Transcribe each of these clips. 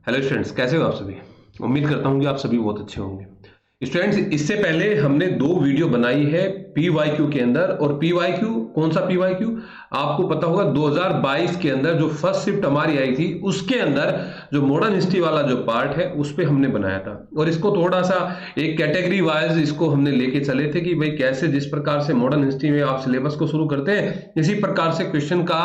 Hello students, कैसे हो आप सभी। उम्मीद करता हूँ कि आप सभी बहुत अच्छे होंगे। स्टूडेंट्स, इससे पहले हमने दो वीडियो बनाई है पीवाईक्यू के अंदर। और पीवाईक्यू कौन सा पीवाईक्यू, आपको पता होगा 2022 के अंदर जो फर्स्ट शिफ्ट हमारी आई थी उसके अंदर जो मॉडर्न हिस्ट्री वाला जो पार्ट है उस पे हमने बनाया था। और इसको थोड़ा सा एक कैटेगरी वाइज इसको हमने लेके चले थे कि भाई कैसे जिस प्रकार से मॉडर्न हिस्ट्री में आप सिलेबस को शुरू करते हैं इसी प्रकार से क्वेश्चन का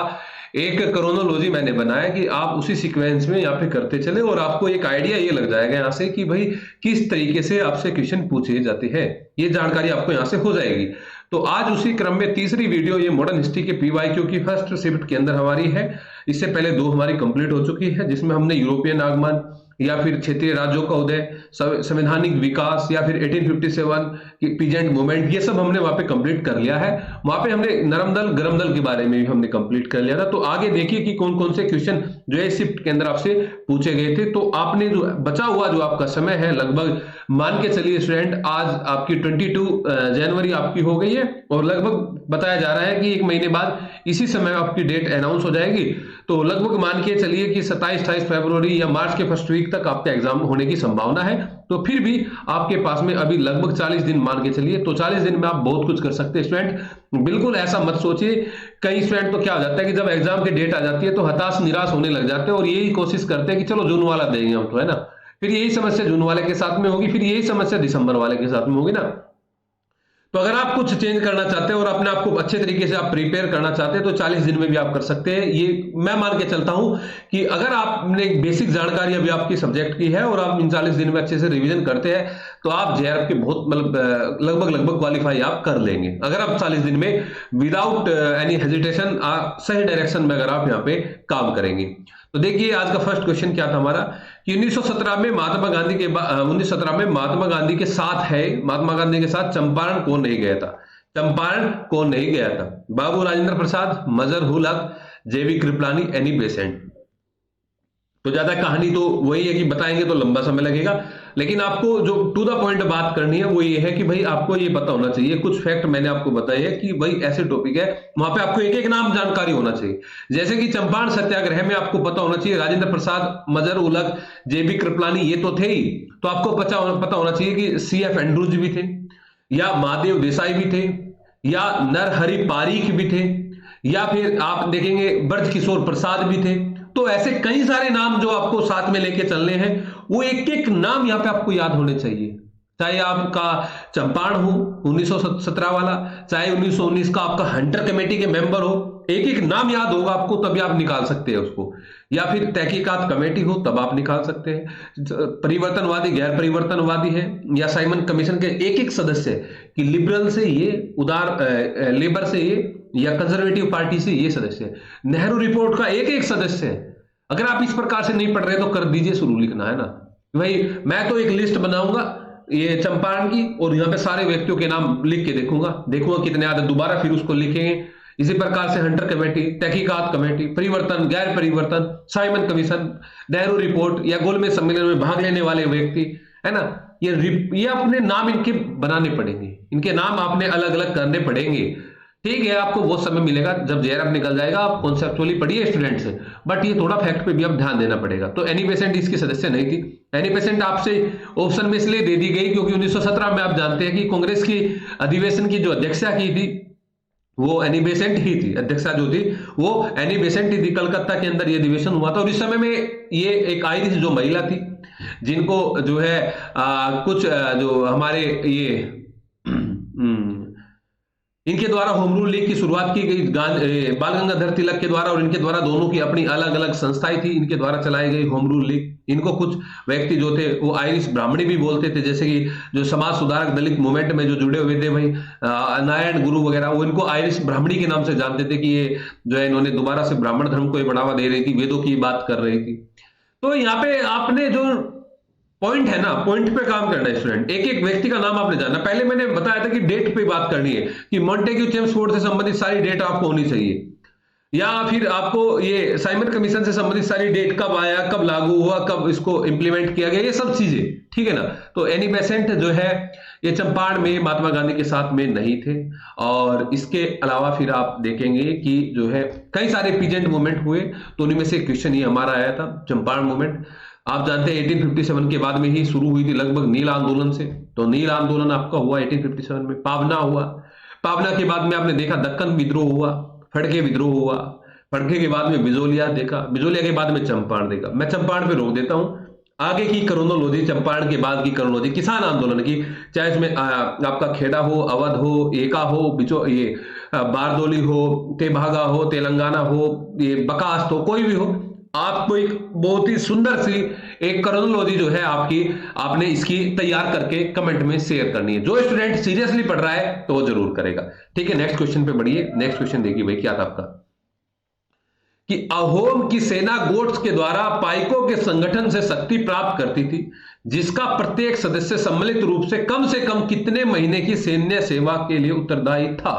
एक क्रोनोलॉजी मैंने बनाया कि आप उसी सीक्वेंस में यहाँ पे करते चले और आपको एक आइडिया ये लग जाएगा यहाँ से कि भाई किस तरीके से आपसे क्वेश्चन पूछे जाते हैं, ये जानकारी आपको यहाँ से हो जाएगी। तो आज उसी क्रम में तीसरी वीडियो ये मॉडर्न हिस्ट्री के पीवाईक्यू की फर्स्ट शिफ्ट के अंदर हमारी है। इससे पहले दो हमारी कंप्लीट हो चुकी है जिसमें हमने यूरोपियन आगमन या फिर क्षेत्रीय राज्यों का उदय, संवैधानिक विकास या फिर 1857 की पीजेंट मूवमेंट, ये सब हमने वहां पे कंप्लीट कर लिया है। वहां पे हमने नरम दल गरम दल के बारे में भी हमने कंप्लीट कर लिया था। तो आगे देखिए कि कौन कौन से क्वेश्चन जो है शिफ्ट के अंदर आपसे पूछे गए थे। तो आपने जो बचा हुआ जो आपका समय है, लगभग मान के चलिए स्टूडेंट आज आपकी 22 जनवरी आपकी हो गई है और लगभग बताया जा रहा है कि एक महीने बाद इसी समय आपकी डेट अनाउंस हो जाएगी। तो लगभग मान के चलिए कि 27-28 फरवरी या मार्च के फर्स्ट वीक तक आपका एग्जाम होने की संभावना है। तो फिर भी आपके पास में अभी लगभग 40 दिन मान के चलिए, तो 40 दिन में आप बहुत कुछ कर सकते हैं स्टूडेंट। बिल्कुल ऐसा मत सोचिए। कई स्टूडेंट तो क्या हो जाता है कि जब एग्जाम की डेट आ जाती है तो हताश निराश होने लग जाते हैं और यही कोशिश करते हैं कि चलो जून वाला देंगे हम, तो है ना। फिर यही समस्या जून वाले के साथ में होगी, फिर यही समस्या दिसंबर वाले के साथ में होगी ना। तो अगर आप कुछ चेंज करना चाहते हैं और अपने आप को अच्छे तरीके से आप प्रिपेयर करना चाहते हैं तो 40 दिन में भी आप कर सकते हैं। ये मैं मान के चलता हूं कि अगर आपने बेसिक जानकारी अभी आपकी सब्जेक्ट की है और आप इन 40 दिन में अच्छे से रिवीजन करते हैं तो आप जेआरएफ के बहुत मतलब लगभग क्वालिफाई आप कर लेंगे अगर आप 40 दिन में विदाउट एनी हेजिटेशन सही डायरेक्शन में अगर आप यहाँ पे काम करेंगे। तो देखिए आज का फर्स्ट क्वेश्चन क्या था हमारा कि 1917 में महात्मा गांधी के 1917 में महात्मा गांधी के साथ चंपारण कौन नहीं गया था। चंपारण कौन नहीं गया था? बाबू राजेंद्र प्रसाद, मजर हुल हक, जेबी कृपलानी, एनी बेसेंट। तो ज्यादा कहानी तो वही है कि बताएंगे तो लंबा समय लगेगा, लेकिन आपको जो टू द पॉइंट बात करनी है वो ये है कि भाई आपको ये पता होना चाहिए, कुछ फैक्ट मैंने आपको बताए हैं कि भाई ऐसे टॉपिक है वहां पे आपको एक एक नाम जानकारी होना चाहिए। जैसे कि चंपारण सत्याग्रह में आपको पता होना चाहिए राजेंद्र प्रसाद, मजर उल हक, जेबी कृपलानी ये तो थे ही। तो आपको पता होना चाहिए कि सीएफ एंड्रूज भी थे, या महादेव देसाई भी थे, या नरहरि पारीख भी थे, या फिर आप देखेंगे ब्रज किशोर प्रसाद भी थे। तो ऐसे कई सारे नाम जो आपको साथ में लेके चलने हैं, वो एक एक नाम यहां पे आपको याद होने चाहिए। चाहे आपका चंपारण हो 1917 वाला, चाहे 1919 का आपका हंटर कमेटी के मेंबर हो, एक एक नाम याद होगा आपको तभी आप निकाल सकते हैं उसको। या फिर तहकीकात कमेटी हो तब आप निकाल सकते हैं। परिवर्तनवादी गैर परिवर्तनवादी है, या साइमन कमीशन के एक एक सदस्य कि लिबरल से ये, उदार लेबर से ये, या कंजर्वेटिव पार्टी से ये सदस्य, नेहरू रिपोर्ट का एक एक सदस्य है। अगर आप इस प्रकार से नहीं पढ़ रहे तो कर दीजिए शुरू लिखना, है ना भाई। मैं तो एक लिस्ट बनाऊंगा ये चंपारण की और यहाँ पे सारे व्यक्तियों के नाम लिख के देखूंगा कितने आते, दोबारा फिर उसको लिखेंगे। इसी प्रकार से हंटर कमेटी, तहकीकात कमेटी, परिवर्तन गैर परिवर्तन, साइमन कमीशन, नेहरू रिपोर्ट, या गोलमेज सम्मेलन में भाग लेने वाले व्यक्ति, है ना। ये अपने नाम इनके बनाने पड़ेंगे, इनके नाम आपने अलग अलग करने पड़ेंगे। ठीक है, आपको बहुत समय मिलेगा जब जेआरएफ निकल जाएगा, आप कॉन्सेप्चुअली पढ़िए स्टूडेंट से, बट ये थोड़ा फैक्ट पे भी आप ध्यान देना पड़ेगा। तो एनी बेसेंट इसकी सदस्य नहीं थी। एनी बेसेंट आपसे ऑप्शन में इसलिए दे दी गई क्योंकि 1917 में आप जानते हैं कि कांग्रेस की अधिवेशन की जो अध्यक्षता की थी वो एनी बेसेंट ही थी। अध्यक्षा जो थी वो एनी बेसेंट ही थी। कलकत्ता के अंदर ये अधिवेशन हुआ था और इस समय में ये एक आयरिश जो महिला थी जिनको जो है कुछ जो हमारे ये इनके द्वारा होम रूल लीग की शुरुआत की गई बाल गंगाधर तिलक के द्वारा, और इनके द्वारा दोनों की अपनी अलग अलग संस्थाएं थी, इनके द्वारा चलाई गई होम रूल लीग। इनको कुछ व्यक्ति जो थे वो आयरिश ब्राह्मणी भी बोलते थे, जैसे कि जो समाज सुधारक दलित मूवमेंट में जो जुड़े हुए थे भाई नारायण गुरु वगैरह, वो इनको आयरिश ब्राह्मणी के नाम से जानते थे कि ये जो है इन्होंने दोबारा से ब्राह्मण धर्म को बढ़ावा दे रही थी, वेदों की बात कर रही थी। तो यहाँ पे आपने जो पॉइंट है ना, पॉइंट पे काम करना है स्टूडेंट। एक एक व्यक्ति का नाम आपने जानना। पहले मैंने बताया था कि डेट पे बात करनी है कि मॉन्टेग्यू चेम्सफोर्ड से संबंधित सारी डेट आपको होनी चाहिए, या फिर आपको ये साइमन कमीशन से संबंधित सारी डेट कब आया, कब लागू हुआ, कब इसको इंप्लीमेंट किया गया, ये सब चीजें, ठीक है ना। तो एनी बेसेंट जो है ये चंपारण में महात्मा गांधी के साथ में नहीं थे। और इसके अलावा फिर आप देखेंगे कि जो है कई सारे पीजेंट मूवमेंट हुए, तो उनमें से क्वेश्चन ये हमारा आया था चंपारण मूवमेंट। आप जानते हैं 1857 के बाद में ही शुरू हुई थी लगभग नील आंदोलन से। तो नील आंदोलन आपका हुआ 1857 में, पावना हुआ, पावना के बाद में आपने देखा दक्कन विद्रोह हुआ, फड़के विद्रोह हुआ, फड़के के बाद में बिजोलिया देखा, बिजोलिया के बाद में चंपारण देखा। मैं चंपारण पे रोक देता हूं, आगे की क्रोनोलॉजी, चंपारण के बाद की क्रोनोलॉजी किसान आंदोलन की, चाहे इसमें आपका खेड़ा हो, अवध हो, एका हो, बिचो ये बारदोली हो, तेभागा हो, तेलंगाना हो, ये बकास्त हो, कोई भी हो, आपको एक बहुत ही सुंदर सी एक क्रोनोलॉजी जो है आपकी, आपने इसकी तैयार करके कमेंट में शेयर करनी है। जो स्टूडेंट सीरियसली पढ़ रहा है तो वो जरूर करेगा। ठीक है, नेक्स्ट क्वेश्चन पे बढ़िए। नेक्स्ट क्वेश्चन देखिए भाई, क्या था आपका कि अहोम की सेना गोट्स के द्वारा पाइकों के संगठन से शक्ति प्राप्त करती थी, जिसका प्रत्येक सदस्य सम्मिलित रूप से कम कितने महीने की सैन्य सेवा के लिए उत्तरदायी था।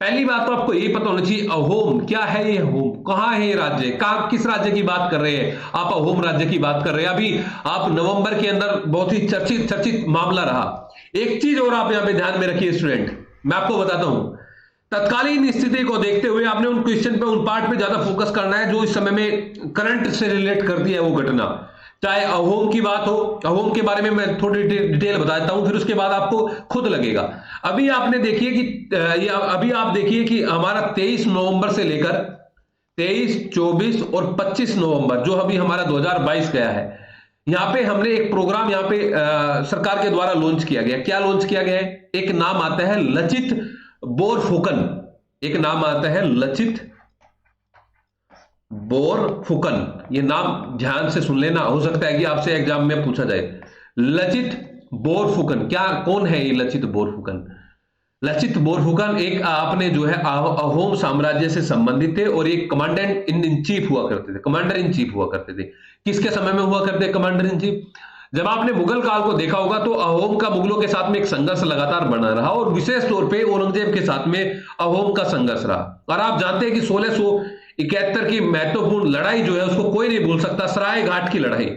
पहली बात तो आपको ये पता होना चाहिए अहोम क्या है। ये अहोम कहां है, ये राज्य कहां, किस राज्य की बात कर रहे हैं आप, अहोम राज्य की बात कर रहे हैं। अभी आप नवंबर के अंदर बहुत ही चर्चित मामला रहा। एक चीज और आप यहां पे ध्यान में रखिए स्टूडेंट, मैं आपको बताता हूं, तत्कालीन स्थिति को देखते हुए आपने उन क्वेश्चन पे, उन पार्ट पे ज्यादा फोकस करना है जो इस समय में करंट से रिलेट करती है वो घटना। चाहे अहोम की बात हो, अहोम के बारे में मैं थोड़ी डिटेल बता देता हूं, फिर उसके बाद आपको खुद लगेगा। अभी आपने देखिए कि अभी आप देखिए कि हमारा 23 नवंबर से लेकर 23, 24 और 25 नवंबर जो अभी हमारा 2022 गया है, यहां पे हमने एक प्रोग्राम यहां पे सरकार के द्वारा लॉन्च किया गया। क्या लॉन्च किया गया है? एक नाम आता है लचित बोरफुकन, एक नाम आता है लचित बोरफुकन। ये नाम ध्यान से सुन लेना, हो सकता है कि आपसे एग्जाम में पूछा जाए। लचित बोरफुकन, क्या कौन है ये लचित बोरफुकन? लचित बोरफुकन एक आपने जो है अहोम साम्राज्य से संबंधित थे और एक कमांडेंट इन चीफ हुआ करते थे, कमांडर इन चीफ हुआ करते थे। किसके समय में हुआ करते कमांडर इन चीफ? जब आपने मुगल काल को देखा होगा तो अहोम का मुगलों के साथ में एक संघर्ष लगातार बना रहा और विशेष तौर पे औरंगजेब के साथ में अहोम का संघर्ष रहा। और आप जानते हैं कि 1671 की महत्वपूर्ण लड़ाई जो है उसको कोई नहीं भूल सकता, सराय घाट की लड़ाई।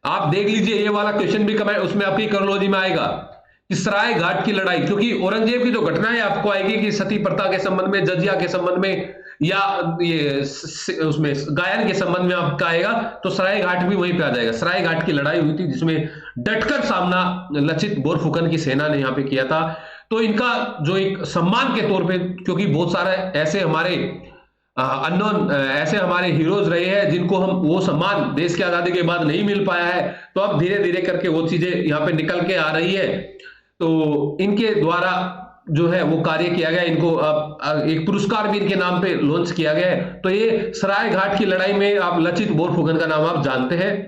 आप देख लीजिए, ये वाला क्वेश्चन भी उसमें आपकी क्रोनोलॉजी में आएगा कि सराय घाट की लड़ाई, क्योंकि औरंगजेब की जो घटनाएं आपको आएगी कि सती प्रथा के संबंध में, जजिया के संबंध में, या ये उसमें गायन के संबंध में आपका आएगा, तो सराय घाट भी वहीं पे आ जाएगा। सराय घाट की लड़ाई हुई थी जिसमें डटकर सामना लचित बोरफुकन की सेना ने यहां पे किया था। तो इनका जो एक सम्मान के तौर पे, क्योंकि बहुत सारे ऐसे हमारे अननोन ऐसे हमारे हीरोज रहे हैं जिनको हम वो सम्मान देश की आजादी के बाद नहीं मिल पाया है, तो अब धीरे धीरे करके वो चीजें यहाँ पे निकल के आ रही है। तो इनके द्वारा जो है वो कार्य किया गया, इनको अब एक पुरस्कार भी इनके नाम पे लॉन्च किया गया है। तो ये सराय घाट की लड़ाई में आप लचित बोरफुकन का नाम आप जानते हैं।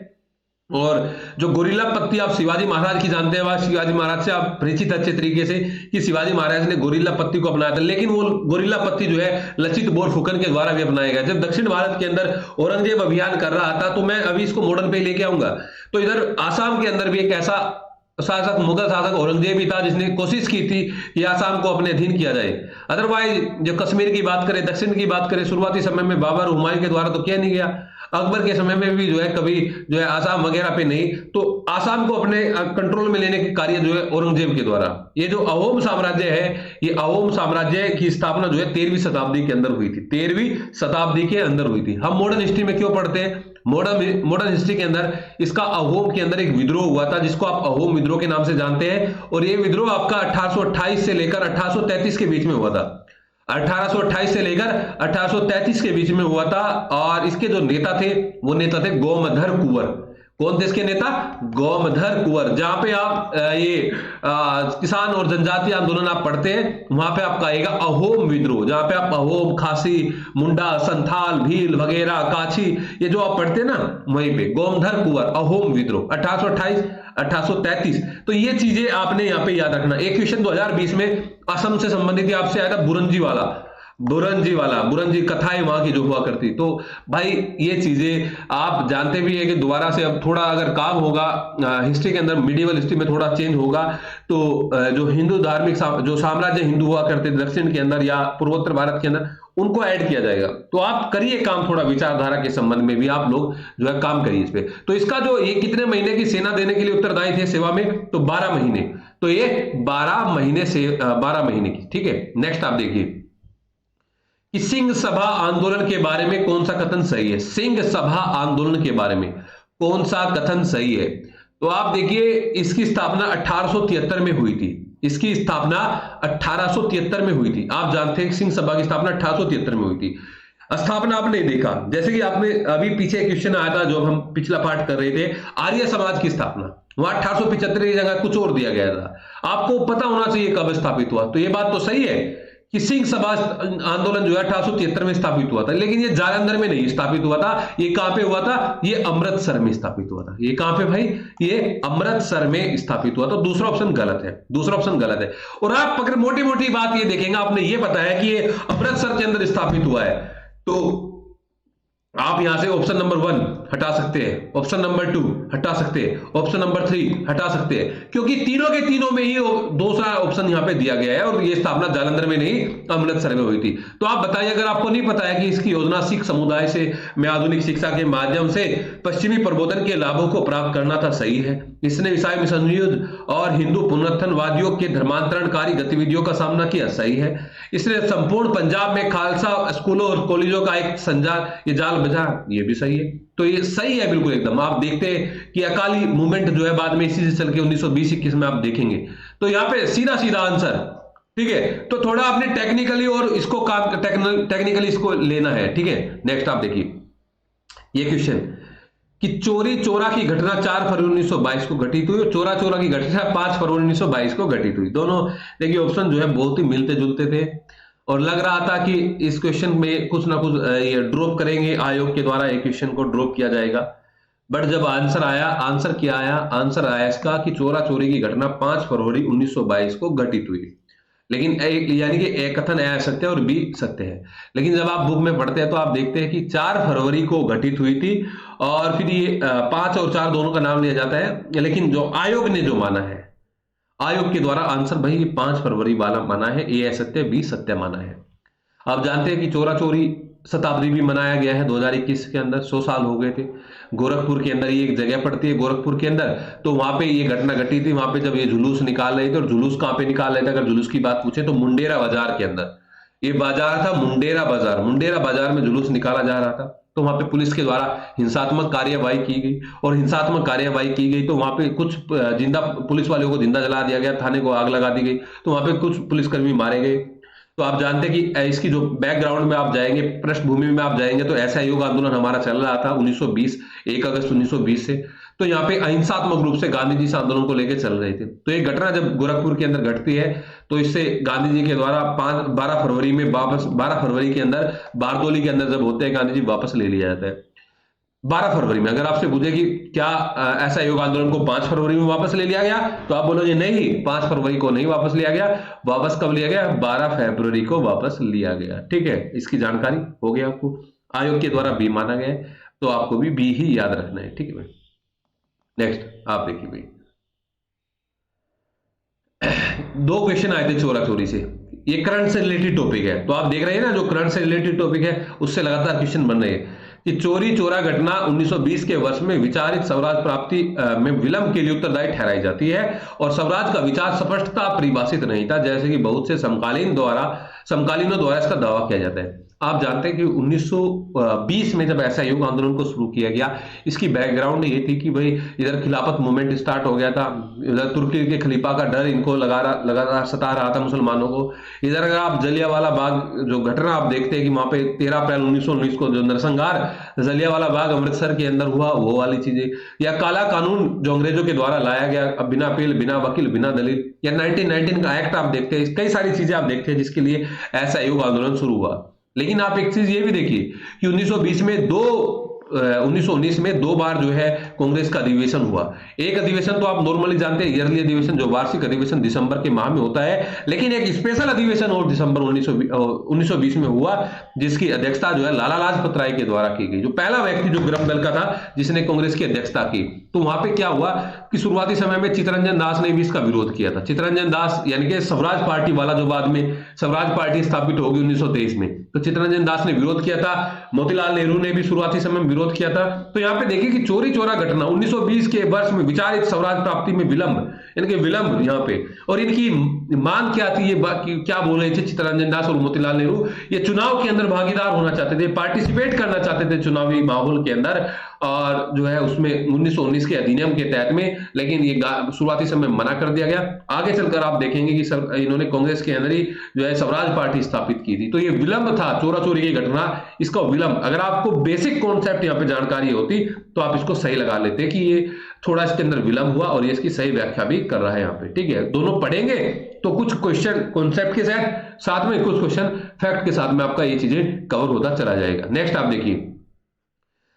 और जो गोरिल्ला पत्ती आप शिवाजी महाराज की जानते हैं, शिवाजी महाराज से आप परिचित अच्छे तरीके से कि शिवाजी महाराज ने गोरिल्ला पत्ती को अपनाया था, लेकिन वो गोरिल्ला पत्ती जो है लचित बोरफुकन के द्वारा भी अपनाया गया। जब दक्षिण भारत के अंदर औरंगजेब अभियान कर रहा था, तो मैं अभी इसको मॉडल पे लेके आऊंगा, तो इधर आसाम के अंदर भी एक ऐसा शासक, मुगल शासक औरंगजेब ही था जिसने कोशिश की थी कि आसाम को अपने अधीन किया जाए। अदरवाइज जब कश्मीर की बात करें, दक्षिण की बात करें, शुरुआती समय में बाबर हुमायूं के द्वारा तो किया नहीं गया, अकबर के समय में भी जो है कभी जो है आसाम वगैरह पे नहीं, तो आसाम को अपने कंट्रोल में लेने के कार्य जो है औरंगजेब के द्वारा। ये जो अहोम साम्राज्य है, ये अहोम साम्राज्य की स्थापना जो है 13वीं शताब्दी के अंदर हुई थी, 13वीं शताब्दी के अंदर हुई थी। हम मॉडर्न हिस्ट्री में क्यों पढ़ते हैं? मॉडर्न हिस्ट्री के अंदर इसका अहोम के अंदर एक विद्रोह हुआ था जिसको आप अहोम विद्रोह के नाम से जानते हैं, और ये विद्रोह आपका 1828 से लेकर 1833 के बीच में हुआ था। 1828 से लेकर 1833 के बीच में हुआ था। और इसके जो नेता थे वो नेता थे गोमधर कुंवर। कौन थे इसके नेता? गोमधर कुंवर। जहां पे आप ये किसान और जनजातीय आंदोलन आप पढ़ते हैं, वहां पे आपका आएगा अहोम विद्रोह, जहां पे आप अहोम, खासी, मुंडा, संथाल, भील वगैरह, काछी, ये जो आप पढ़ते हैं ना, वहीं पे गोमधर कुंवर, अहोम विद्रोह 1828 1833। तो ये चीजें आपने यहाँ पे याद रखना। एक क्वेश्चन 2020 में असम से संबंधित आपसे आया था, बुरंजी कथाएं वहां की जो हुआ करती। तो भाई ये चीजें आप जानते भी है कि दोबारा से अब थोड़ा अगर काम होगा हिस्ट्री के अंदर, मिडिवल हिस्ट्री में थोड़ा चेंज होगा, तो जो हिंदू धार्मिक जो साम्राज्य हिंदू हुआ करते दक्षिण के अंदर या पूर्वोत्तर भारत के अंदर, उनको ऐड किया जाएगा। तो आप करिए काम, थोड़ा विचारधारा के संबंध में भी आप लोग जो है काम करिए इस पे। तो इसका जो ये कितने महीने की सेना देने के लिए उत्तरदायी थे सेवा में? तो 12 महीने। तो ये 12 महीने से 12 महीने की। ठीक है, नेक्स्ट आप देखिए कि सिंह सभा आंदोलन के बारे में कौन सा कथन सही है। सिंह सभा आंदोलन के बारे में कौन सा कथन सही है? तो आप देखिए, इसकी स्थापना 1873 में हुई थी। इसकी स्थापना 1873 में हुई थी। आप जानते हैं सिंह सभा की स्थापना 1873 में हुई थी। स्थापना आपने देखा, जैसे कि आपने अभी पीछे क्वेश्चन आया था जो हम पिछला पाठ कर रहे थे, आर्य समाज की स्थापना, वहां 1875 की जगह कुछ और दिया गया था। आपको पता होना चाहिए कब स्थापित हुआ। तो ये बात तो सही है कि सिंह सभा आंदोलन जो है 1873 में स्थापित हुआ था, लेकिन ये जालंधर में नहीं स्थापित हुआ था। ये कहां पे हुआ था? ये अमृतसर में स्थापित हुआ था। ये कहां पे भाई? ये अमृतसर में स्थापित हुआ। तो दूसरा ऑप्शन गलत है, दूसरा ऑप्शन गलत है। और आप अगर मोटी मोटी बात ये देखेंगे, आपने ये बताया कि ये अमृतसर के अंदर स्थापित हुआ है, तो आप यहां से ऑप्शन नंबर 1 हटा सकते हैं, ऑप्शन नंबर 2 हटा सकते हैं, ऑप्शन नंबर 3 हटा सकते हैं, क्योंकि तीनों के तीनों में ही दूसरा ऑप्शन यहां पे दिया गया है और ये स्थापना जालंधर में नहीं अमृतसर में हुई थी। तो आप बताइए, अगर आपको नहीं पता है कि इसकी योजना सिख समुदाय से में आधुनिक शिक्षा के माध्यम से पश्चिमी प्रबोधन के लाभों को प्राप्त करना था, सही है। इसने ईसाई मिशनरियों और हिंदू पुनरुत्थानवादियों के धर्मांतरणकारी गतिविधियों का सामना किया, सही है। इसने संपूर्ण पंजाब में खालसा स्कूलों और कॉलेजों का एक ये जाल बजा, ये भी सही है। तो ये सही है बिल्कुल एकदम। आप देखते हैं कि अकाली मूवमेंट जो है बाद में इसी से चल के 1920-21 में आप देखेंगे। तो यहाँ पे सीधा सीधा आंसर, ठीक है। तो थोड़ा आपने टेक्निकली और इसको काम टेक्निकली इसको लेना है, ठीक है। नेक्स्ट आप देखिए ये क्वेश्चन कि चोरी चोरा की घटना 4 फरवरी 1922 को घटित हुई और चोरा चोरा की घटना 5 फरवरी 1922 को घटित हुई। दोनों देखिए ऑप्शन जो है बहुत ही मिलते जुलते थे और लग रहा था कि इस क्वेश्चन में कुछ ना कुछ ये ड्रॉप करेंगे, आयोग के द्वारा एक क्वेश्चन को ड्रॉप किया जाएगा। बट जब आंसर आया, आंसर क्या आया? आंसर आया इसका कि चोरा चोरी की घटना 5 फरवरी 1922 को घटित हुई। लेकिन यानी कि एक कथन ए सत्य और बी सत्य है। लेकिन जब आप बुक में पढ़ते हैं तो आप देखते हैं कि 4 फरवरी को घटित हुई थी और फिर ये 5 और 4 दोनों का नाम लिया जाता है। लेकिन जो आयोग ने जो माना है, आयोग के द्वारा आंसर भाई 5 फरवरी वाला माना है, ए असत्य बी सत्य माना है। आप जानते हैं कि चोरा चोरी शताब्दी भी मनाया गया है 2021 के अंदर, 100 साल हो गए थे। गोरखपुर के अंदर ये एक जगह पड़ती है, गोरखपुर के अंदर, तो वहां पे ये घटना घटी थी। वहां पे जब ये जुलूस निकाल रहे थे, और जुलूस कहां पे निकाल रहे थे अगर जुलूस की बात पूछे तो मुंडेरा बाजार के अंदर। ये बाजार था मुंडेरा बाजार, मुंडेरा बाजार में जुलूस निकाला जा रहा था। तो वहां पे पुलिस के द्वारा हिंसात्मक कार्यवाही की गई और हिंसात्मक कार्यवाही की गई तो वहां पे कुछ जिंदा पुलिस वालों को जिंदा जला दिया गया, थाने को आग लगा दी गई, तो वहां पे कुछ पुलिसकर्मी मारे गए। तो आप जानते हैं कि इसकी जो बैकग्राउंड में आप जाएंगे, पृष्ठभूमि में आप जाएंगे, तो ऐसा योग आंदोलन हमारा चल रहा था 1920, 1 अगस्त 1920 से। तो यहाँ पे अहिंसात्मक रूप से गांधी जी इस आंदोलन को लेकर चल रहे थे। तो ये घटना जब गोरखपुर के अंदर घटती है तो इससे गांधी जी के द्वारा 12 फरवरी में वापस, 12 फरवरी के अंदर बारदोली के अंदर जब होते हैं गांधी जी, वापस ले लिया जाता है 12 फरवरी में। अगर आपसे पूछे कि क्या ऐसा योग आंदोलन को 5 फरवरी में वापस ले लिया गया, तो आप बोलोगे नहीं, 5 फरवरी को नहीं वापस लिया गया। वापस कब लिया गया? 12 फरवरी को वापस लिया गया, ठीक है। इसकी जानकारी हो गई आपको, आयोग के द्वारा बी माना गया है, तो आपको भी बी ही याद रखना है, ठीक है भाई। नेक्स्ट आप देखिए भाई, 2 क्वेश्चन आए थे चोरा चोरी से। ये करंट से रिलेटेड टॉपिक है, तो आप देख रहे हैं ना, जो करंट से रिलेटेड टॉपिक है उससे लगातार क्वेश्चन बन रहे हैं कि चोरी चोरा घटना 1920 के वर्ष में विचारित स्वराज प्राप्ति में विलंब के लिए उत्तरदायी ठहराई जाती है और स्वराज का विचार स्पष्टता परिभाषित नहीं था, जैसे कि बहुत से समकालीनों द्वारा इसका दावा किया जाता है। आप जानते हैं कि 1920 में जब ऐसा युग आंदोलन को शुरू किया गया, इसकी बैकग्राउंड ये थी कि भाई इधर खिलाफत मूवमेंट स्टार्ट हो गया था, इधर तुर्की के खलीफा का डर इनको लगातार सता रहा था मुसलमानों को। इधर अगर आप जलियांवाला बाग जो घटना आप देखते हैं कि वहां पे 13 अप्रैल 1919 को जो नरसंहार जलियांवाला बाग अमृतसर के अंदर हुआ, वो वाली चीजें, या काला कानून जो अंग्रेजों के द्वारा लाया गया, अब बिना अपील, बिना वकील, बिना दलील, या 1919 का एक्ट आप देखते हैं, कई सारी चीजें आप देखते हैं जिसके लिए ऐसा युग आंदोलन शुरू हुआ। लेकिन आप एक चीज ये भी देखिए कि 1919 में 2 बार जो है कांग्रेस का अधिवेशन हुआ। एक अधिवेशन तो आप नॉर्मली जानते हैं, ईयरली अधिवेशन, जो वार्षिक अधिवेशन दिसंबर के माह में होता है, लेकिन एक स्पेशल अधिवेशन और दिसंबर 1920 में हुआ, जिसकी अध्यक्षता जो है लाला लाजपत राय के द्वारा की गई, जो पहला व्यक्ति जो गृह दल का था जिसने कांग्रेस की अध्यक्षता की। तो वहां पे क्या हुआ कि शुरुआती समय में चित्तरंजन दास ने भी इसका विरोध किया था। चित्तरंजन दास यानी कि स्वराज पार्टी वाला, जो बाद में स्वराज पार्टी स्थापित होगी 1923 में, तो चित्तरंजन दास ने विरोध किया था। मोतीलाल नेहरू ने भी शुरुआती समय में विरोध किया था। तो यहाँ पे देखिए कि चोरी चोरा घटना 1920 के वर्ष में विचारित स्वराज प्राप्ति में विलंब, इनके विलंब यहाँ पे, और इनकी मांग क्या थी, ये क्या बोल रहे थे चित्तरंजन दास और मोतीलाल नेहरू, ये चुनाव के अंदर भागीदार होना चाहते थे, पार्टिसिपेट करना चाहते थे चुनावी माहौल के अंदर, और जो है उसमें 1919 के अधिनियम के तहत में, लेकिन ये शुरुआती समय मना कर दिया गया। आगे चलकर आप देखेंगे कि इन्होंने कांग्रेस के अंदर ही जो है स्वराज पार्टी स्थापित की थी। तो ये विलंब था, चोरा चोरी की घटना, इसका विलंब। अगर आपको बेसिक कॉन्सेप्ट यहाँ पे जानकारी होती तो आप इसको सही लगा लेते कि ये थोड़ा इसके अंदर विलंब हुआ, और ये इसकी सही व्याख्या भी कर रहा है यहाँ पे। ठीक है, दोनों पढ़ेंगे तो कुछ क्वेश्चन कॉन्सेप्ट के साथ में, कुछ क्वेश्चन फैक्ट के साथ में आपका ये चीजें कवर होता चला जाएगा। नेक्स्ट आप देखिए,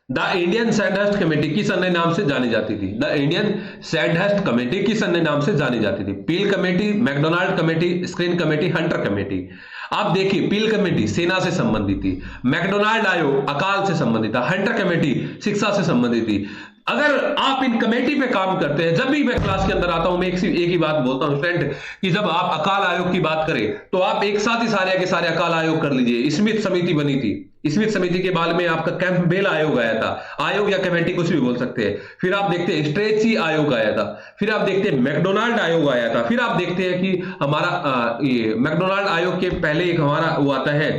द इंडियन सैंडहर्स्ट कमेटी किस अन्य नाम से जानी जाती थी? द इंडियन सैंडहर्स्ट कमेटी किस अन्य नाम से जानी जाती थी? Peel committee, McDonald committee, Screen committee, Hunter committee. आप देखिए, पील कमेटी सेना से संबंधित थी, मैकडोनाल्ड आयोग अकाल से संबंधित था, हंटर कमेटी शिक्षा से संबंधित थी। अगर आप इन कमेटी पे काम करते हैं, जब भी मैं क्लास के अंदर आता हूं मैं एक ही बात बोलता हूं स्टूडेंट, कि जब आप अकाल आयोग की बात करें तो आप एक साथ ही सारे के सारे अकाल आयोग कर लीजिए। स्मिथ समिति बनी थी, स्मिथ समिति के बाद में आपका कैंपबेल आयोग आया था, आयोग या कमेटी कुछ भी बोल सकते हैं। फिर आप देखते हैं स्ट्रेची आयोग आया था, फिर आप देखते हैं मैकडोनाल्ड आयोग आया था, फिर आप देखते हैं कि हमारा ये मैकडोनाल्ड आयोग के पहले एक हमारा वो आता है,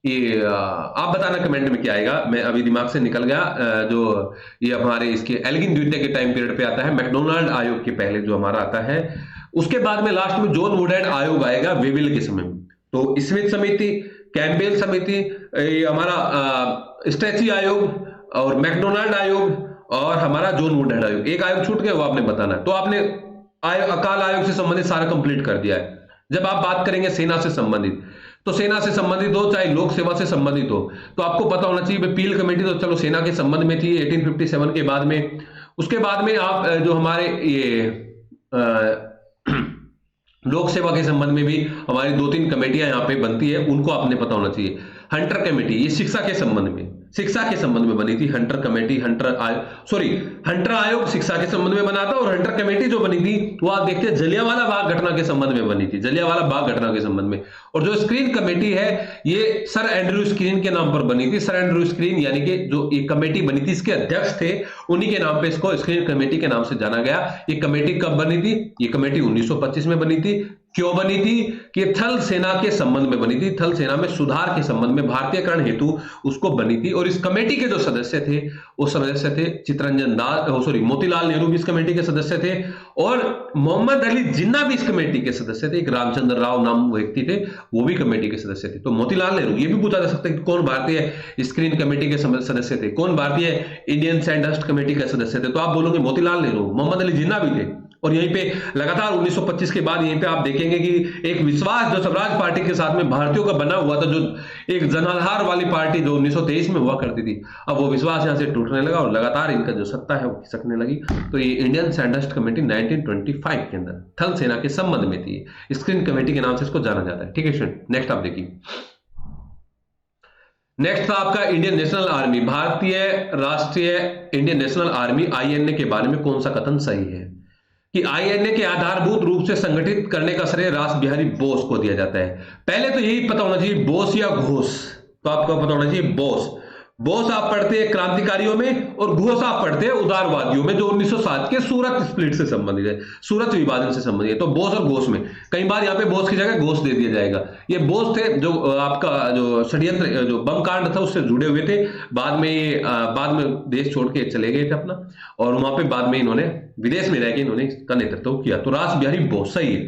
ये आप बताना कमेंट में क्या आएगा, मैं अभी दिमाग से निकल गया। जो ये हमारे इसके एल्गिन द्वितीय के टाइम पीरियड पे आता है, मैकडोनाल्ड आयोग के पहले जो हमारा आता है, उसके बाद में लास्ट में जॉन वुडहेड आयोग आएगा वेविल के समय में। तो स्मिथ समिति, कैंपबेल समिति, ये हमारा स्ट्रेची आयोग और मैकडोनाल्ड आयोग और हमारा जॉन वुडहेड आयोग। एक आयोग छूट गया, वो आपने बताना। तो आपने अकाल आयोग से संबंधित सारा कंप्लीट कर दिया है। जब आप बात करेंगे सेना से संबंधित, तो सेना से संबंधित हो चाहे लोक सेवा से संबंधित हो, तो आपको पता होना चाहिए पील कमेटी तो चलो सेना के संबंध में थी 1857 के बाद में। उसके बाद में आप जो हमारे ये लोक सेवा के संबंध में भी हमारी 2-3 कमेटियां यहाँ पे बनती है, उनको आपने पता होना चाहिए। हंटर कमेटी ये शिक्षा के संबंध में बनी थी। हंटर कमेटी, हंटर आयोग शिक्षा के संबंध में बना था, और हंटर कमेटी जो बनी थी वो आप देखते हैं जलियांवाला बाग घटना के संबंध में बनी थी, जलियांवाला बाग घटना के संबंध में। और जो स्क्रीन कमेटी है ये सर एंड्रयू स्क्रीन के नाम पर बनी थी। सर एंड्रयू स्क्रीन यानी कि जो एक कमेटी बनी थी इसके अध्यक्ष थे, उन्हीं के नाम पे इसको स्क्रीन कमेटी के नाम से जाना गया। ये कमेटी कब बनी थी? ये कमेटी 1925 में बनी थी। क्यों बनी थी? कि थल सेना के संबंध में बनी थी, थल सेना में सुधार के संबंध में, भारतीयकरण हेतु उसको बनी थी। और इस कमेटी के जो सदस्य थे वो सदस्य थे चित्तरंजन दास, मोतीलाल नेहरू भी इस कमेटी के सदस्य थे, और मोहम्मद अली जिन्ना भी इस कमेटी के सदस्य थे। एक रामचंद्र राव नाम व्यक्ति थे, वो भी कमेटी के सदस्य थे। तो मोतीलाल नेहरू, ये भी पूछा जा सकता है कि कौन भारतीय स्क्रीन कमेटी के सदस्य थे, कौन भारतीय इंडियन सैंडहर्स्ट कमेटी के सदस्य थे, तो आप बोलोगे मोतीलाल नेहरू। मोहम्मद अली जिन्ना भी थे। और यहीं पे लगातार 1925 के बाद यहीं पे आप देखेंगे कि एक विश्वास जो स्वराज पार्टी के साथ में भारतीयों का बना हुआ था, जो एक जनाधार वाली पार्टी जो 1923 में हुआ करती थी, अब वो विश्वास यहां से टूटने लगा और लगातार इनका जो सत्ता है वो खिसकने लगी। तो ये इंडियन सैंडहर्स्ट कमेटी 1925 के अंदर थल सेना के संबंध में थी। स्क्रीन कमेटी के नाम से इसको जाना जाता है। ठीक है स्टूडेंट, नेक्स्ट आप देखिए। नेक्स्ट था आपका इंडियन नेशनल आर्मी, भारतीय राष्ट्रीय इंडियन नेशनल आर्मी आईएनए के बारे में कौन सा कथन सही है? कि आईएनए के आधारभूत रूप से संगठित करने का श्रेय रास बिहारी बोस को दिया जाता है। पहले तो यही पता होना चाहिए बोस या घोष, तो आपको पता होना चाहिए बोस। बोस आप पढ़ते हैं क्रांतिकारियों में, और घोष आप पढ़ते हैं उदारवादियों में, जो 1907 के सूरत स्प्लिट से संबंधित है, सूरत विभाजन से संबंधित है। तो बोस और घोष में कई बार यहाँ पे बोस की जगह घोष दे दिया जाएगा। ये बोस थे जो आपका जो षड्यंत्र जो बम कांड था उससे जुड़े हुए थे। बाद में देश छोड़ के चले गए थे अपना, और वहां पे बाद में इन्होंने विदेश में रहकर इन्होंने इसका नेतृत्व किया। तो रास बिहारी बोस सही है।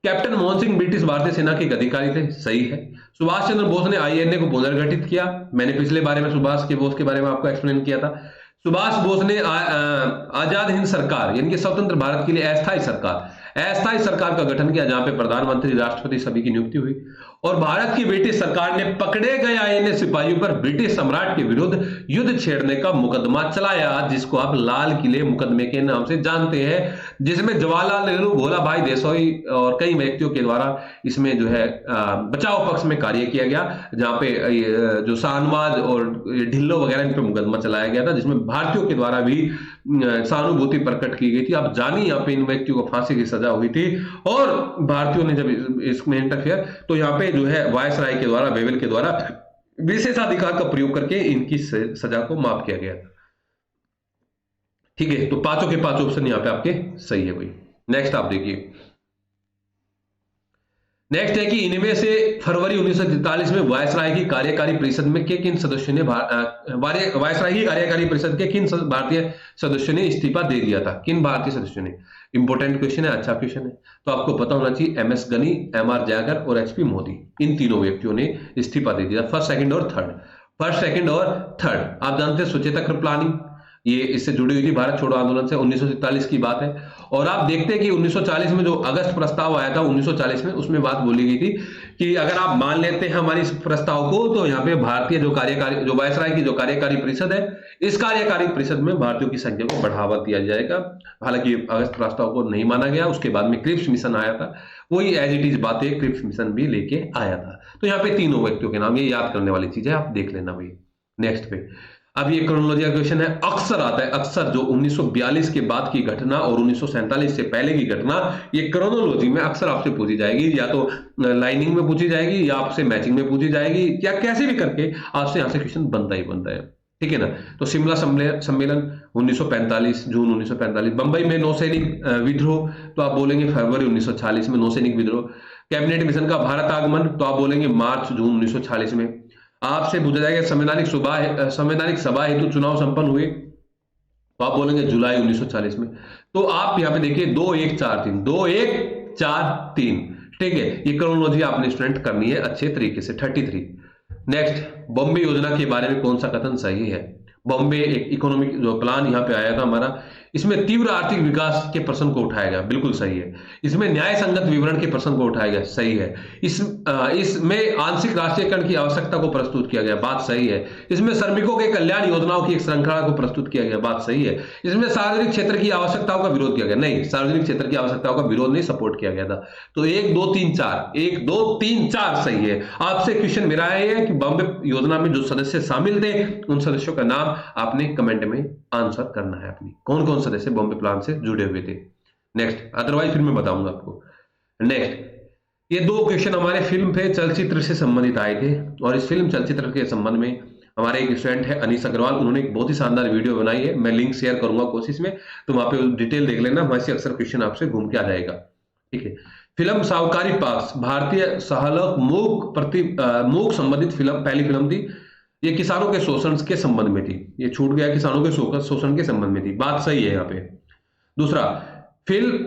कैप्टन मोहन सिंह ब्रिटिश भारतीय सेना के अधिकारी थे, सही है। सुभाष चंद्र बोस ने आईएनए को पुनर्गठित किया, मैंने पिछले बारे में सुभाष के बोस के बारे में आपको एक्सप्लेन किया था। सुभाष बोस ने आजाद हिंद सरकार यानी कि स्वतंत्र भारत के लिए अस्थायी सरकार का गठन किया, जहां पे प्रधानमंत्री, राष्ट्रपति सभी की नियुक्ति हुई। और भारत की ब्रिटिश सरकार ने पकड़े गए आईएनए सिपाहियों पर ब्रिटिश सम्राट के विरुद्ध युद्ध छेड़ने का मुकदमा चलाया, जिसको आप लाल किले मुकदमे के नाम से जानते हैं, जिसमें जवाहरलाल नेहरू, भोला भाई देसाई और कई व्यक्तियों के द्वारा इसमें जो है बचाव पक्ष में कार्य किया गया, जहां पे जो शाहनवाज और ढिल्लो वगैरह इन पे मुकदमा चलाया गया था, जिसमें भारतीयों के द्वारा भी सहानुभूति प्रकट की गई थी। आप जानिए यहाँ पे इन व्यक्तियों को फांसी की सजा हुई थी, और भारतीयों ने जब इसमें इंटरफेयर, तो यहाँ पे जो है वायसराय के द्वारा, वेवेल के द्वारा विशेषाधिकार का प्रयोग करके इनकी सजा को माफ किया गया। ठीक है, तो पांचों के पांच ऑप्शन यहाँ पे आपके सही है भाई। नेक्स्ट आप देखिए, नेक्स्ट है कि इनमें से फरवरी 1943 में वायसराय की कार्यकारी परिषद में के किन सदस्यों ने वायसराय की कार्यकारी परिषद के किन भारतीय सदस्यों ने इस्तीफा दे दिया था? किन भारतीय सदस्यों ने? इंपॉर्टेंट क्वेश्चन है, अच्छा क्वेश्चन है, तो आपको पता होना चाहिए। एमएस गनी, एमआर जयकर और एचपी मोदी, इन तीनों व्यक्तियों ने इस्तीफा दे दिया, फर्स्ट सेकंड और थर्ड। फर्स्ट, सेकंड और थर्ड। आप जानते हैं सुचेता कृपलानी, ये इससे जुड़ी हुई थी भारत छोड़ो आंदोलन से, 1947 की बात है। और आप देखते हैं कि 1940 में जो अगस्त प्रस्ताव आया था 1940 में, उसमें बात बोली गई थी कि अगर आप मान लेते हैं हमारी इस प्रस्ताव को, तो यहाँ पे भारतीय जो वायसराय की जो कार्यकारी परिषद है, इस कार्यकारी परिषद में भारतीयों की संख्या को बढ़ावा दिया जाएगा। हालांकि अगस्त प्रस्ताव को नहीं माना गया, उसके बाद में क्रिप्स मिशन आया था, वही एज इट इज बातें क्रिप्स मिशन भी लेके आया था। तो यहाँ पे तीनों व्यक्तियों के नाम, ये याद करने वाली चीज है, आप देख लेना भाई। नेक्स्ट पे अब ये क्रोनोलॉजी का क्वेश्चन है, अक्सर आता है, अक्सर जो 1942 के बाद की घटना और 1947 से पहले की घटना, ये क्रोनोलॉजी में अक्सर आपसे पूछी जाएगी, या तो लाइनिंग में पूछी जाएगी, या आपसे मैचिंग में पूछी जाएगी, या कैसे भी करके आपसे यहां से क्वेश्चन बनता ही बनता है, ठीक है ना। तो शिमला सम्मेलन 1945, जून 1945। बंबई में नौसैनिक विद्रोह, तो आप बोलेंगे फरवरी 1946 में नौसैनिक विद्रोह। कैबिनेट मिशन का भारत आगमन, तो आप बोलेंगे मार्च जून 1946 में। आपसे पूछा जाएगा संवैधानिक सभा हेतु चुनाव संपन्न हुए, तो आप बोलेंगे जुलाई 1940 में। तो आप यहां पे देखिए 2143, 2143, ठीक है। ये क्रोनोलॉजी आपने स्टूडेंट करनी है अच्छे तरीके से। 33। नेक्स्ट, बॉम्बे योजना के बारे में कौन सा कथन सही है? बॉम्बे एक इकोनॉमिक जो प्लान यहां पे आया था हमारा, इसमें तीव्र आर्थिक विकास के प्रश्न को उठाया गया, बिल्कुल सही है। इसमें न्याय संगत विवरण के प्रश्न को उठाया गया, सही है। इसमें आंशिक राष्ट्रीयकरण की आवश्यकता को प्रस्तुत किया गया, बात सही है। इसमें श्रमिकों के कल्याण योजनाओं की एक श्रृंखला को प्रस्तुत किया गया, बात सही है। इसमें सार्वजनिक क्षेत्र की आवश्यकताओं का विरोध किया गया, नहीं, सार्वजनिक क्षेत्र की आवश्यकताओं का विरोध नहीं, सपोर्ट किया गया था। तो 1 2 3 4, 1 2 3 4 सही है। आपसे क्वेश्चन मेरा है कि बॉम्बे योजना में जो सदस्य शामिल थे, उन सदस्यों का नाम आपने कमेंट में आंसर करना है अपनी, कौन कौन सदस्य बॉम्बे प्लान से जुड़े हुए थे। नेक्स्ट, अदरवाइज फिर मैं बताऊंगा आपको। नेक्स्ट, ये 2 क्वेश्चन हमारे फिल्म पे चलचित्र से संबंधित आए थे, और इस फिल्म चलचित्र के संबंध में हमारे एक स्टूडेंट है अनीस अग्रवाल, उन्होंने एक बहुत ही शानदार वीडियो बनाई है, मैं लिंक शेयर करूंगा कोशिश में, तो वहां पे डिटेल देख लेना, वहां से अक्सर क्वेश्चन आपसे घूम के आ जाएगा, ठीक है। फिल्म साहूकारी पक्ष, भारतीय सहलक मूक संबंधित फिल्म, पहली फिल्म थी। ये किसानों के शोषण के संबंध में थी, ये छूट गया, किसानों के शोषण के संबंध में थी, बात सही है यहाँ पे। दूसरा, फिल्म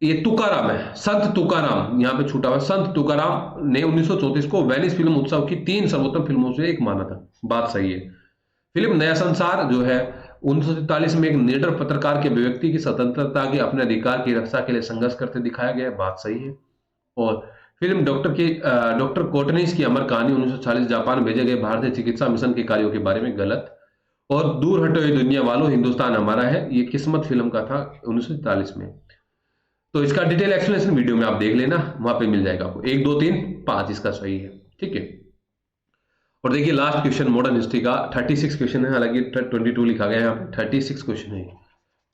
ये तुकाराम है, संत तुकाराम, यहाँ पे छूटा हुआ, संत तुकाराम ने 1934 को वेनिस फिल्म उत्सव की 3 सर्वोत्तम फिल्मों से एक माना था, बात सही है। फिल्म नया संसार जो है 1943 में एक निडर पत्रकार के व्यक्ति की स्वतंत्रता के अपने अधिकार की रक्षा के लिए संघर्ष करते दिखाया गया, बात सही है। और फिल्म डॉक्टर कोटनीस की अमर कहानी 1940 जापान भेजे गए भारतीय चिकित्सा मिशन के कार्यों के बारे में गलत। और दूर हटे हुए दुनिया वालों हिंदुस्तान हमारा है, ये किस्मत फिल्म का था 1940 में। तो इसका डिटेल एक्सप्लेनेशन वीडियो में आप देख लेना, वहां पे मिल जाएगा आपको। 1 2 3 5 इसका सही है, ठीक है। और देखिए लास्ट क्वेश्चन मॉडर्न हिस्ट्री का 36 क्वेश्चन है, हालांकि 22 लिखा गया है यहाँ पे, 36 क्वेश्चन है,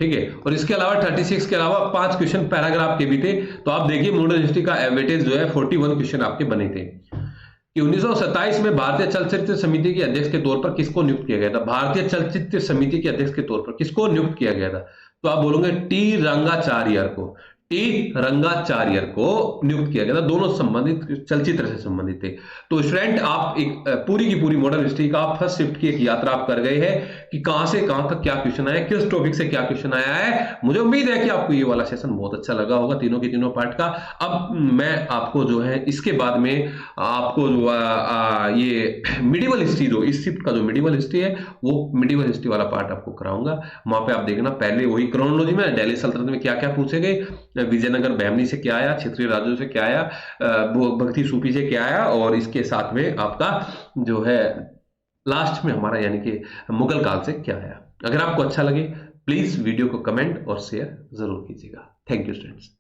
ठीक है। और इसके अलावा 36 के अलावा 5 क्वेश्चन पैराग्राफ के भी थे। तो आप देखिए मॉडर्न हिस्ट्री का एवरेज जो है 41 क्वेश्चन आपके बने थे कि 1927 में भारतीय चलचित्र समिति के अध्यक्ष के तौर पर किसको नियुक्त किया गया था? भारतीय चलचित्र समिति के अध्यक्ष के तौर पर किसको नियुक्त किया गया था? तो आप बोलोगे टी रंगाचार्य को, टी रंगाचार्य को नियुक्त किया गया था, दोनों संबंधित चलचित्र से संबंधित थे। तो स्टूडेंट आप एक पूरी की पूरी मॉडर्न हिस्ट्री का आप फर्स्ट शिफ्ट की एक यात्रा आप कर गए हैं कि कहां से कहां तक क्या क्वेश्चन आया, किस टॉपिक से क्या क्वेश्चन आया है। मुझे उम्मीद है कि आपको ये वाला सेशन बहुत अच्छा लगा होगा, तीनों के तीनों पार्ट का। अब मैं आपको जो है इसके बाद में आपको जो ये मिडिवल हिस्ट्री, जो इस शिफ्ट का जो मिडिवल हिस्ट्री है, वो मिडिवल हिस्ट्री वाला पार्ट आपको कराऊंगा। वहां पे आप देखना पहले वही क्रोनोलॉजी में दिल्ली सल्तनत में क्या क्या पूछे गए, विजयनगर बहमनी से क्या आया, क्षेत्रीय राज्यों से क्या आया, भक्ति सूफी से क्या आया, और इसके साथ में आपका जो है लास्ट में हमारा यानी कि मुगल काल से क्या आया। अगर आपको अच्छा लगे प्लीज वीडियो को कमेंट और शेयर जरूर कीजिएगा। Thank you students.